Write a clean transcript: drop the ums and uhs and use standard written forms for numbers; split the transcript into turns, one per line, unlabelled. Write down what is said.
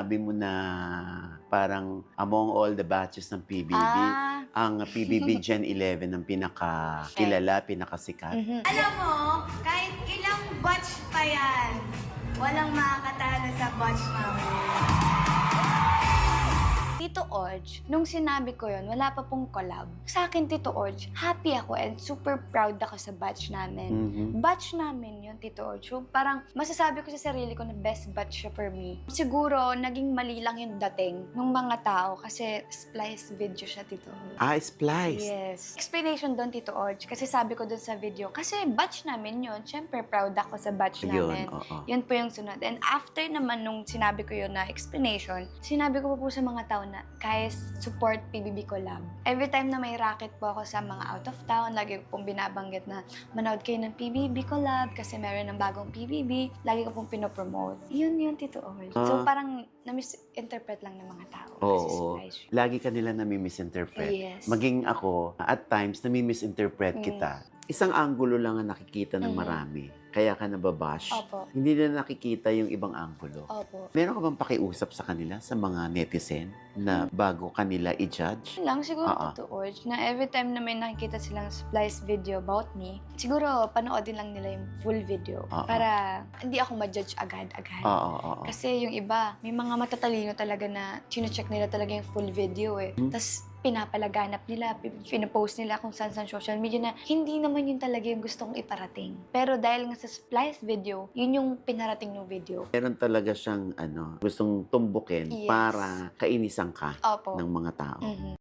sinabi mo na parang among all the batches ng PBB, ang PBB Gen 11 ang pinakakilala, pinakasikat.
Alam mo, kahit ilang batch pa yan, walang makakatalo sa batch namin. Tito Orj, nung sinabi ko yon, wala pa pong collab. Sa akin, Tito Orj, happy ako and super proud ako sa batch namin. Batch namin yun, Tito Orj. So, parang masasabi ko sa sarili ko na best batch siya for me. Siguro, naging mali lang yung dating ng mga tao kasi splice video siya, Tito Orj.
Splice.
Yes. Explanation doon, Tito Orj, kasi sabi ko doon sa video, kasi batch namin yun, syempre proud ako sa batch namin. Yun po yung sunod. And after naman nung sinabi ko yun na explanation, sinabi ko po sa mga tao na, guys, support PBB Collab. Every time na may racket po ako sa mga out of town, lagi ko pong binabanggit na manood kayo ng PBB Collab kasi meron ng bagong PBB. Lagi ko pong pinopromote. Yun, Tito Orj. So parang na-misinterpret lang ng mga tao. Kasi
Lagi ka nila nami-misinterpret.
Yes.
Maging ako, at times, nami-misinterpret kita. Isang anggulo lang ang nakikita ng marami. Kaya ka nababash.
Opo.
Hindi na nakikita yung ibang anggulo.
Opo.
Meron ka bang pakiusap sa kanila, sa mga netizen, na bago kanila i-judge?
Lang siguro, Tito Orj, na every time na may nakikita silang splice video about me, siguro panoodin lang nila yung full video para hindi ako ma-judge agad-agad. Kasi yung iba, may mga matatalino talaga na chine-check nila talaga yung full video eh. Tapos pinapalaganap nila, pinapost nila kung saan social media na hindi naman yun talaga yung gusto kong iparating. Pero dahil nga sa splice video, yun yung pinarating ng video.
Meron talaga siyang gustong tumbukin para kainisan ka
Opo.
ng mga tao.